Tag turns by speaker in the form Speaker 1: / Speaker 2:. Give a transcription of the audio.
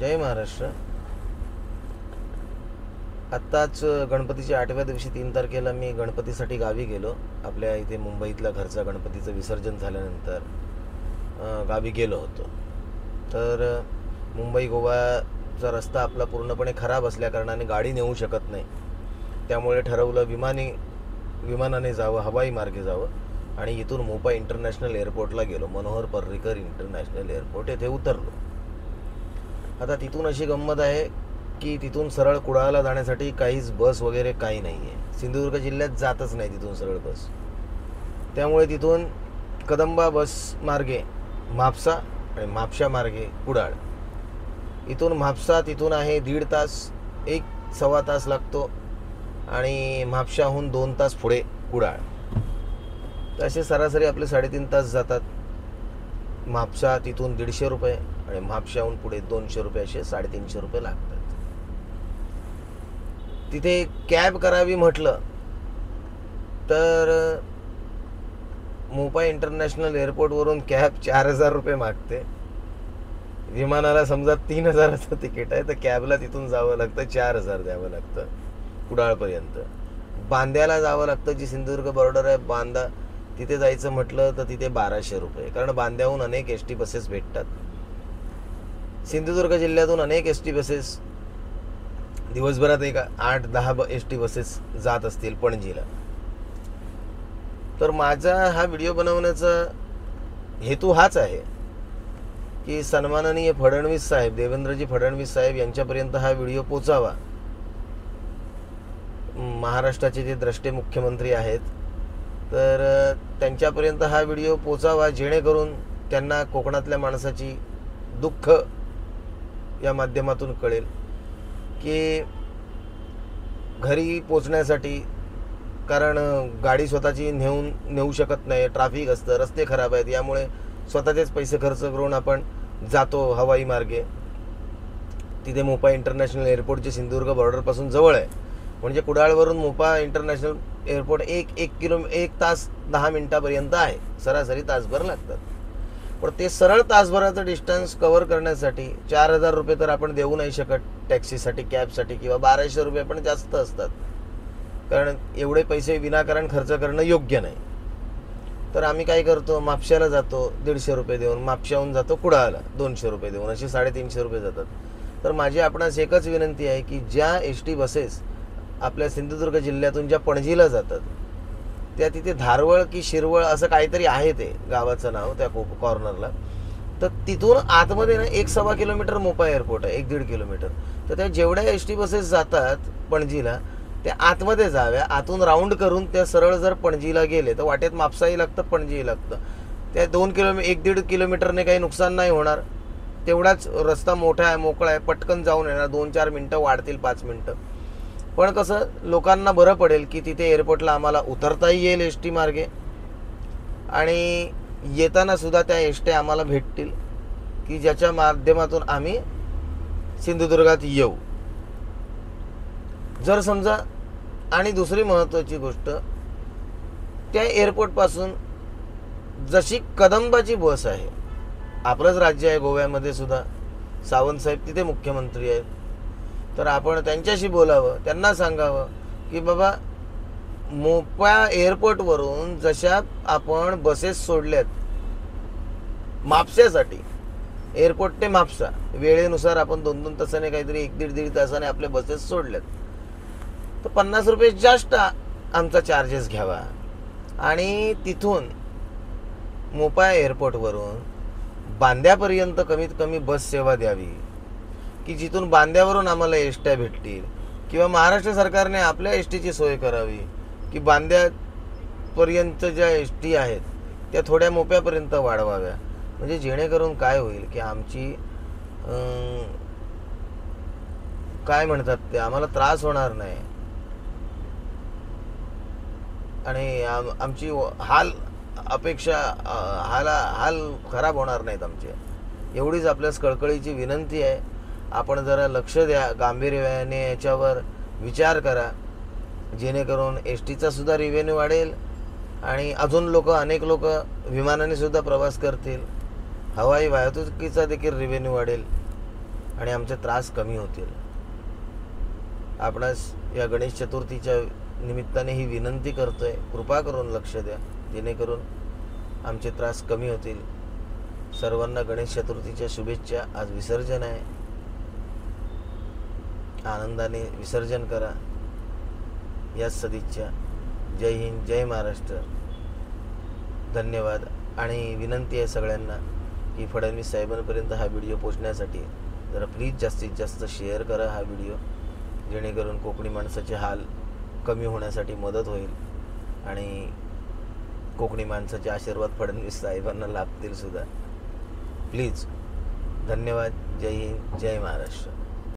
Speaker 1: जय महाराष्ट्र. आत्ताच गणपतीच्या 8व्या दिवशी 3 तारखेला मी गणपतीसाठी गावी गेलो. आपल्या इथे मुंबईतल्या घरचा गणपतीचं विसर्जन झाल्यानंतर गावी गेलो होतो. तर मुंबई गोवाचा रस्ता आपला पूर्णपणे खराब असल्याकारणाने गाडी नेऊ शकत नाही. त्यामुळे ठरवलं विमानाने जावं, हवाई मार्गे जावं आणि इथून मोपा इंटरनॅशनल एअरपोर्टला गेलो. मनोहर पर्रिकर इंटरनॅशनल एअरपोर्ट येथे उतरलो. आता तिथून अशी गंमत आहे की तिथून सरळ कुडाळला जाण्यासाठी काहीच बस वगैरे काही नाही आहे. सिंधुदुर्ग जिल्ह्यात जातच नाही तिथून सरळ बस. त्यामुळे तिथून कदंबा बस मार्गे म्हापसा आणि म्हापशा मार्गे कुडाळ. इथून म्हापसा तिथून आहे 1.5 तास, 1-1.25 तास लागतो आणि म्हापशाहून 2 तास पुढे कुडाळ. तर असे सरासरी आपले 3.5 तास जातात. म्हापसा तिथून 150 रुपये आणि म्हापशाहून पुढे 200 रुपये, असे 350 रुपये लागतात. तिथे कॅब करावी म्हटलं तर मोपा इंटरनॅशनल एअरपोर्टवरून कॅब 4,000 रुपये मागते. विमानाला समजा 3,000चं तिकीट आहे तर कॅबला तिथून जावं लागतं, 4,000 द्यावं लागतं कुडाळपर्यंत. बांद्याला जावं लागतं, जी सिंधुदुर्ग बॉर्डर आहे बांदा, तिथे जायचं म्हटलं तर तिथे 1,200 रुपये. कारण बांद्याहून अनेक एसटी बसेस भेटतात. सिंधुदुर्ग जिल्ह्यातून अनेक एसटी बसेस दिवसभरात 8-10 एसटी बसेस जात असतील पणजीला. तर माझा हा व्हिडिओ बनवण्याचा हेतू हाच आहे की सन्माननीय फडणवीस साहेब, देवेंद्रजी फडणवीस साहेब यांच्यापर्यंत हा व्हिडिओ पोचावा. महाराष्ट्राचे जे द्रष्टे मुख्यमंत्री आहेत तर त्यांच्यापर्यंत हा व्हिडिओ पोचावा, जेणेकरून त्यांना कोकणातल्या माणसाची दुःख या माध्यमातून कळेल की घरी पोचण्यासाठी, कारण गाडी स्वतःची नेऊ शकत नाही, ट्रॅफिक असतं, रस्ते खराब आहेत, यामुळे स्वतःचेच पैसे खर्च करून आपण जातो हवाई मार्गे. तिथे मोपा इंटरनॅशनल एअरपोर्ट जे सिंधुदुर्ग बॉर्डरपासून जवळ आहे, म्हणजे कुडाळवरून मोपा इंटरनॅशनल एअरपोर्ट 1 तास 10 मिनिटापर्यंत आहे. सरासरी तासभर लागतात. पण ते सरळ तासभराचं डिस्टन्स कव्हर करण्यासाठी 4,000 रुपये तर आपण देऊ नाही शकत टॅक्सीसाठी, कॅबसाठी, किंवा 1,200 रुपये पण जास्त असतात. कारण एवढे पैसे विनाकारण खर्च करणं योग्य नाही. तर आम्ही काय करतो, म्हापशाला जातो 150 रुपये देऊन, म्हापशाहून जातो कुडाळला 200 रुपये देऊन, असे 350 रुपये जातात. तर माझी आपणास एकच विनंती आहे की ज्या एसटी बसेस आपल्या सिंधुदुर्ग जिल्ह्यातून ज्या पणजीला जातात, त्या तिथे धारवळ की शिरवळ असं काहीतरी आहे ते गावाचं नाव त्या कॉर्नरला, तर तिथून आतमध्ये ना 1-1.25 किलोमीटर मोपा एअरपोर्ट आहे, 1-1.5 किलोमीटर. तर त्या जेवढ्या एसटी बसेस जातात पणजीला त्या आतमध्ये जाव्या. आतून राऊंड करून त्या सरळ जर पणजीला गेले तर वाटेत म्हापसाही लागतं, पणजीही लागतं. त्या 1.5 किलोमीटरने काही नुकसान नाही होणार. तेवढाच रस्ता मोठा आहे, मोकळा आहे, पटकन जाऊन येणार. 2-4 मिनटं वाढतील, 5 मिनटं. पण कसं लोकांना बरं पडेल की तिथे एअरपोर्टला आम्हाला उतरताही येईल एस टी मार्गे आणि येताना सुद्धा त्या एस टी आम्हाला भेटतील की ज्याच्या माध्यमातून आम्ही सिंधुदुर्गात येऊ. जर समजा, आणि दुसरी महत्त्वाची गोष्ट, त्या एअरपोर्टपासून जशी कदंबाची बस आहे, आपलंच राज्य आहे गोव्यामध्ये सुद्धा, सावंत साहेब तिथे मुख्यमंत्री आहेत, तर आपण त्यांच्याशी बोलावं, त्यांना सांगावं की बाबा मोपा एअरपोर्टवरून जशा आपण बसेस सोडल्यात म्हापशासाठी, एअरपोर्ट ते म्हापसा वेळेनुसार आपण 2-2 तासाने, काहीतरी 1-1.5 तासाने आपल्या बसेस सोडल्यात, तर 50 रुपये जास्त आमचा चार्जेस घ्यावा आणि तिथून मोपा एअरपोर्टवरून बांद्यापर्यंत कमीत कमी बस सेवा द्यावी की जिथून बांद्यावरून आम्हाला एसट्या भेटतील, किंवा महाराष्ट्र सरकारने आपल्या एसटीची सोय करावी की बांद्यापर्यंत ज्या एसटी आहेत त्या थोड्या मोप्यापर्यंत वाढवाव्या. म्हणजे जेणेकरून काय होईल की आमची काय म्हणतात ते, आम्हाला त्रास होणार नाही आणि आमची हाल खराब होणार नाहीत आमचे. एवढीच आपल्यास कळकळीची विनंती आहे. आपण जरा लक्ष द्या, गांभीर्याने याच्यावर विचार करा, जेणेकरून एस टीचा सुद्धा रिव्हेन्यू वाढेल आणि अजून अनेक लोक विमानाने सुद्धा प्रवास करतील. हवाई वाहतुकीचा देखील रिव्हेन्यू वाढेल. आणि आमचे त्रास कमी होतील. आपणास या गणेश चतुर्थीच्या निमित्ताने ही विनंती करतोय, कृपा करून लक्ष द्या, जेणेकरून आमचे त्रास कमी होतील. सर्वांना गणेश चतुर्थीच्या शुभेच्छा. आज विसर्जन आहे, आनंदाने विसर्जन करा, याच सदिच्छा. जय हिंद, जय महाराष्ट्र. धन्यवाद. आणि विनंती आहे सगळ्यांना की फडणवीस साहेबांपर्यंत हा व्हिडिओ पोचण्यासाठी जरा प्लीज जास्तीत जास्त शेअर करा हा व्हिडिओ, जेणेकरून कोकणी माणसाचे हाल कमी होण्यासाठी मदत होईल आणि कोकणी माणसाचे आशीर्वाद फडणवीस साहेबांना लाभतील सुद्धा. प्लीज. धन्यवाद. जय हिंद, जय महाराष्ट्र.